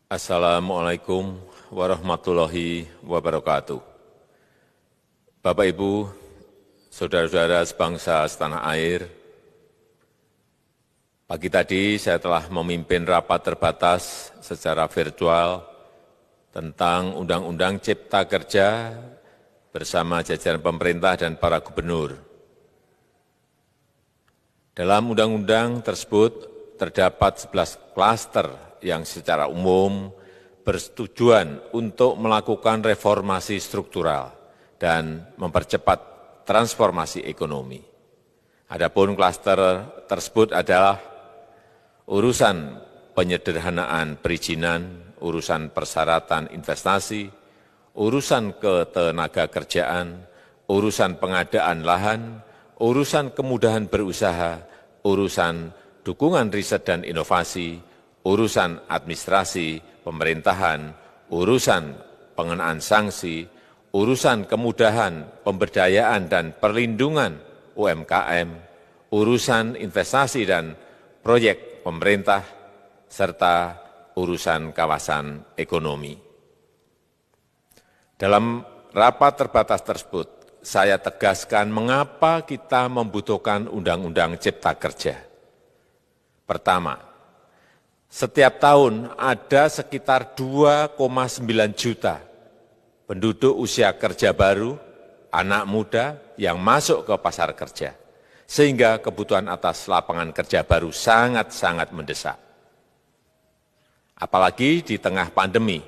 Assalamualaikum warahmatullahi wabarakatuh. Bapak, Ibu, saudara-saudara sebangsa setanah air, pagi tadi saya telah memimpin rapat terbatas secara virtual tentang Undang-Undang Cipta Kerja bersama jajaran pemerintah dan para gubernur. Dalam undang-undang tersebut terdapat 11 klaster yang secara umum bertujuan untuk melakukan reformasi struktural dan mempercepat transformasi ekonomi. Adapun klaster tersebut adalah urusan penyederhanaan perizinan, urusan persyaratan investasi, urusan ketenagakerjaan, urusan pengadaan lahan, urusan kemudahan berusaha, urusan dukungan riset dan inovasi, urusan administrasi pemerintahan, urusan pengenaan sanksi, urusan kemudahan pemberdayaan dan perlindungan UMKM, urusan investasi dan proyek pemerintah, serta urusan kawasan ekonomi. Dalam rapat terbatas tersebut, saya tegaskan mengapa kita membutuhkan Undang-Undang Cipta Kerja. Pertama, setiap tahun ada sekitar 2,9 juta penduduk usia kerja baru, anak muda yang masuk ke pasar kerja, sehingga kebutuhan atas lapangan kerja baru sangat-sangat mendesak. Apalagi di tengah pandemi,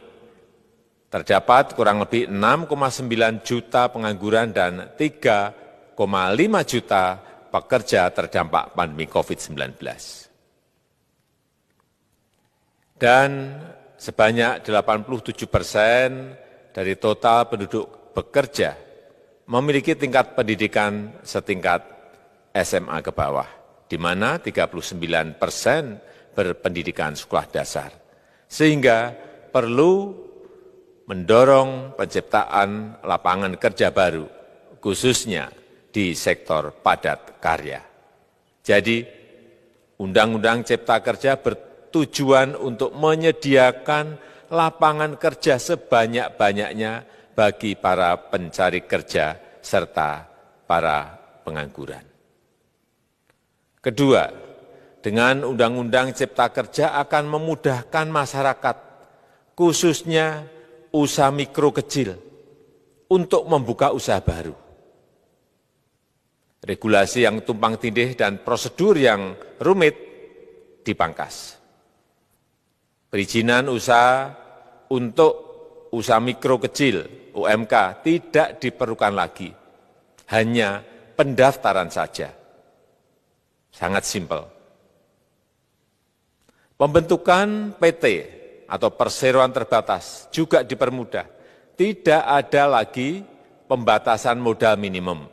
terdapat kurang lebih 6,9 juta pengangguran dan 3,5 juta pekerja terdampak pandemi COVID-19. Dan sebanyak 87% dari total penduduk bekerja memiliki tingkat pendidikan setingkat SMA ke bawah, di mana 39% berpendidikan sekolah dasar. Sehingga perlu mendorong penciptaan lapangan kerja baru, khususnya di sektor padat karya. Jadi, Undang-Undang Cipta Kerja bertujuan untuk menyediakan lapangan kerja sebanyak-banyaknya bagi para pencari kerja serta para pengangguran. Kedua, dengan Undang-Undang Cipta Kerja akan memudahkan masyarakat, khususnya usaha mikro kecil, untuk membuka usaha baru. Regulasi yang tumpang tindih dan prosedur yang rumit dipangkas. Perizinan usaha untuk usaha mikro kecil, UMK, tidak diperlukan lagi. Hanya pendaftaran saja. Sangat simpel. Pembentukan PT atau perseroan terbatas juga dipermudah. Tidak ada lagi pembatasan modal minimum.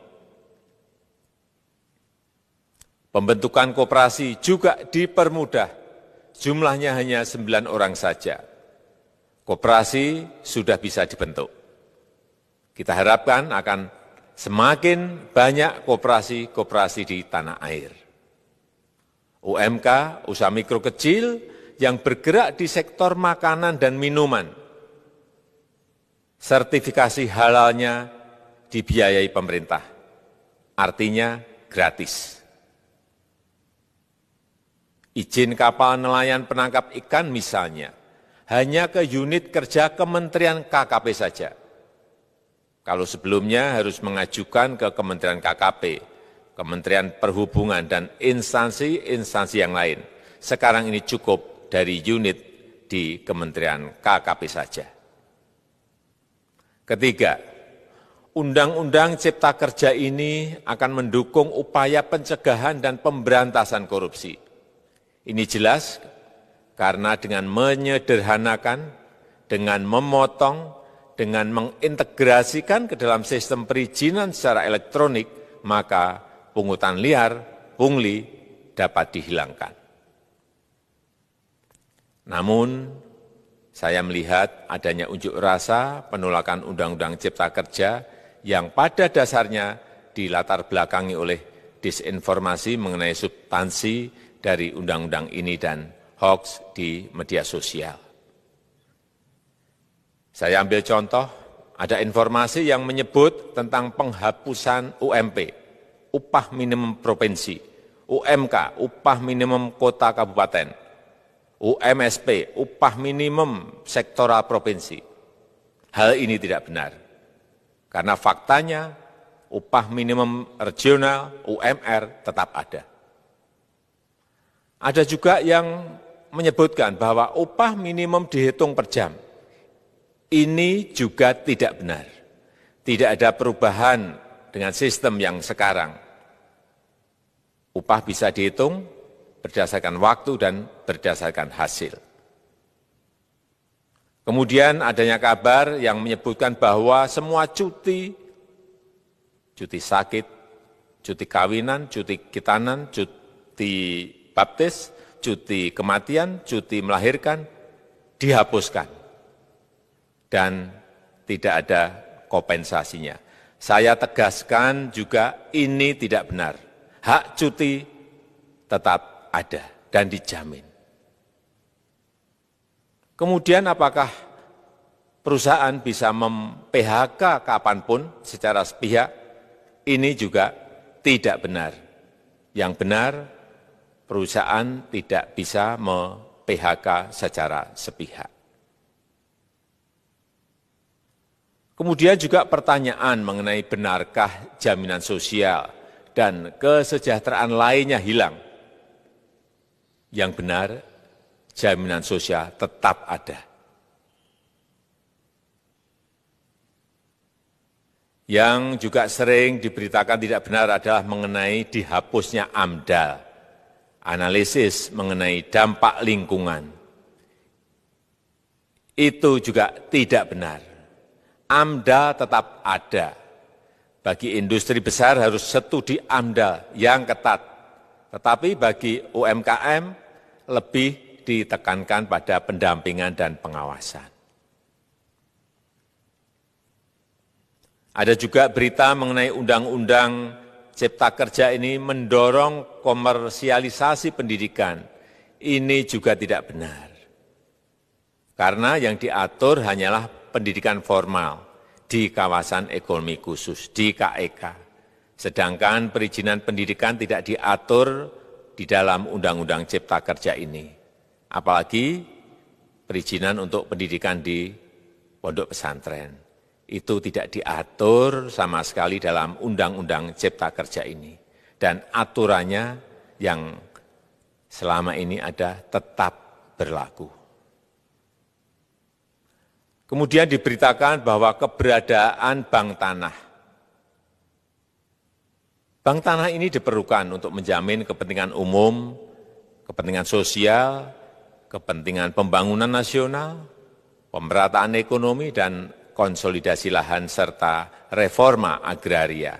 Pembentukan koperasi juga dipermudah. Jumlahnya hanya 9 orang saja. Koperasi sudah bisa dibentuk. Kita harapkan akan semakin banyak koperasi-koperasi di tanah air. UMK, usaha mikro kecil yang bergerak di sektor makanan dan minuman. Sertifikasi halalnya dibiayai pemerintah. Artinya gratis. Izin kapal nelayan penangkap ikan misalnya, hanya ke unit kerja Kementerian KKP saja. Kalau sebelumnya harus mengajukan ke Kementerian KKP, Kementerian Perhubungan, dan instansi-instansi yang lain. Sekarang ini cukup dari unit di Kementerian KKP saja. Ketiga, Undang-Undang Cipta Kerja ini akan mendukung upaya pencegahan dan pemberantasan korupsi. Ini jelas karena dengan menyederhanakan, dengan memotong, dengan mengintegrasikan ke dalam sistem perizinan secara elektronik, maka pungutan liar, pungli dapat dihilangkan. Namun, saya melihat adanya unjuk rasa penolakan Undang-Undang Cipta Kerja yang pada dasarnya dilatar belakangi oleh disinformasi mengenai substansi dari undang-undang ini dan hoax di media sosial. Saya ambil contoh, ada informasi yang menyebut tentang penghapusan UMP, upah minimum provinsi, UMK, upah minimum kota kabupaten, UMSP, upah minimum sektoral provinsi. Hal ini tidak benar, karena faktanya upah minimum regional, UMR, tetap ada. Ada juga yang menyebutkan bahwa upah minimum dihitung per jam. Ini juga tidak benar. Tidak ada perubahan dengan sistem yang sekarang. Upah bisa dihitung berdasarkan waktu dan berdasarkan hasil. Kemudian adanya kabar yang menyebutkan bahwa semua cuti sakit, cuti kawinan, cuti khitanan, cuti baptis, cuti kematian, cuti melahirkan, dihapuskan. Dan tidak ada kompensasinya. Saya tegaskan juga ini tidak benar. Hak cuti tetap ada dan dijamin. Kemudian apakah perusahaan bisa mem-PHK kapanpun secara sepihak? Ini juga tidak benar. Yang benar, perusahaan tidak bisa mem-PHK secara sepihak. Kemudian juga pertanyaan mengenai benarkah jaminan sosial dan kesejahteraan lainnya hilang. Yang benar, jaminan sosial tetap ada. Yang juga sering diberitakan tidak benar adalah mengenai dihapusnya AMDAL, analisis mengenai dampak lingkungan. Itu juga tidak benar. AMDAL tetap ada. Bagi industri besar harus studi AMDAL yang ketat. Tetapi bagi UMKM lebih ditekankan pada pendampingan dan pengawasan. Ada juga berita mengenai Undang-Undang Cipta Kerja ini mendorong komersialisasi pendidikan. Ini juga tidak benar. Karena yang diatur hanyalah pendidikan formal di kawasan ekonomi khusus, di KEK. Sedangkan perizinan pendidikan tidak diatur di dalam Undang-Undang Cipta Kerja ini. Apalagi perizinan untuk pendidikan di pondok pesantren. Itu tidak diatur sama sekali dalam Undang-Undang Cipta Kerja ini. Dan aturannya yang selama ini ada tetap berlaku. Kemudian diberitakan bahwa keberadaan bank tanah. Bank tanah ini diperlukan untuk menjamin kepentingan umum, kepentingan sosial, kepentingan pembangunan nasional, pemerataan ekonomi, dan konsolidasi lahan serta reforma agraria.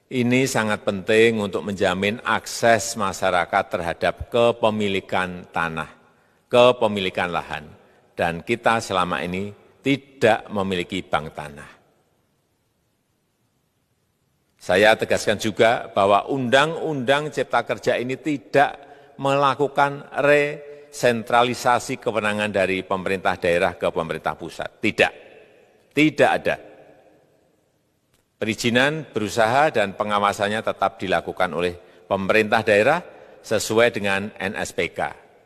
Ini sangat penting untuk menjamin akses masyarakat terhadap kepemilikan tanah, kepemilikan lahan. Dan kita selama ini tidak memiliki bank tanah. Saya tegaskan juga bahwa Undang-Undang Cipta Kerja ini tidak melakukan resentralisasi kewenangan dari pemerintah daerah ke pemerintah pusat. Tidak ada. Perizinan berusaha dan pengawasannya tetap dilakukan oleh pemerintah daerah sesuai dengan NSPK,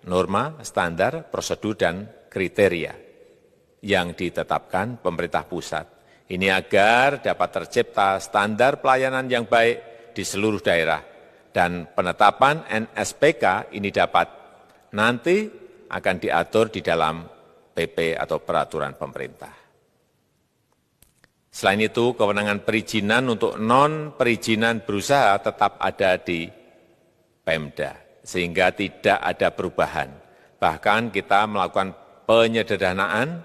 norma, standar, prosedur, dan kriteria yang ditetapkan pemerintah pusat. Ini agar dapat tercipta standar pelayanan yang baik di seluruh daerah. Dan penetapan NSPK ini dapat nanti akan diatur di dalam PP atau peraturan pemerintah. Selain itu, kewenangan perizinan untuk non-perizinan berusaha tetap ada di Pemda, sehingga tidak ada perubahan. Bahkan kita melakukan penyederhanaan,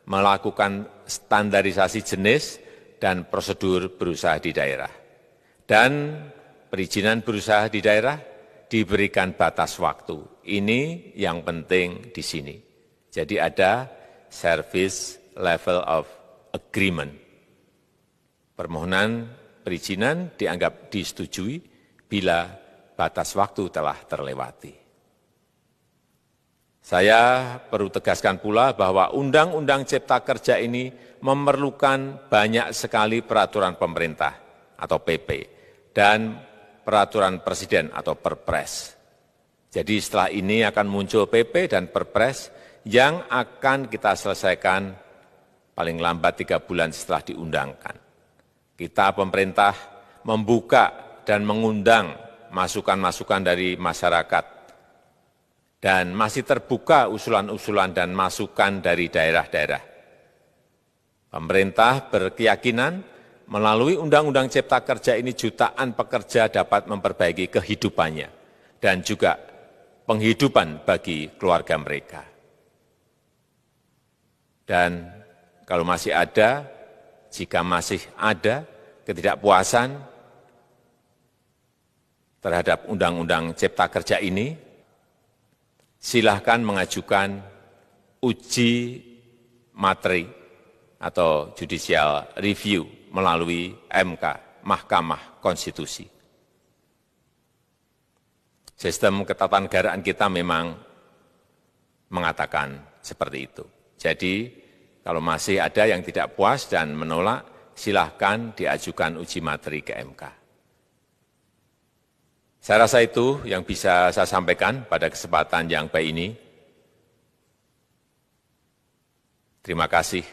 melakukan standarisasi jenis dan prosedur berusaha di daerah. Dan perizinan berusaha di daerah diberikan batas waktu. Ini yang penting di sini. Jadi ada service level of agreement. Permohonan perizinan dianggap disetujui bila batas waktu telah terlewati. Saya perlu tegaskan pula bahwa Undang-Undang Cipta Kerja ini memerlukan banyak sekali peraturan pemerintah atau PP dan peraturan presiden atau Perpres. Jadi setelah ini akan muncul PP dan Perpres yang akan kita selesaikan paling lambat 3 bulan setelah diundangkan. Kita pemerintah membuka dan mengundang masukan-masukan dari masyarakat dan masih terbuka usulan-usulan dan masukan dari daerah-daerah. Pemerintah berkeyakinan melalui Undang-Undang Cipta Kerja ini jutaan pekerja dapat memperbaiki kehidupannya dan juga penghidupan bagi keluarga mereka. Dan kalau masih ada, jika masih ada ketidakpuasan terhadap Undang-Undang Cipta Kerja ini, silahkan mengajukan uji materi atau judicial review melalui MK, Mahkamah Konstitusi. Sistem ketatanegaraan kita memang mengatakan seperti itu. Jadi, kalau masih ada yang tidak puas dan menolak, silahkan diajukan uji materi ke MK. Saya rasa itu yang bisa saya sampaikan pada kesempatan yang baik ini. Terima kasih.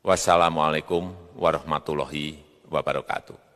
Wassalamualaikum warahmatullahi wabarakatuh.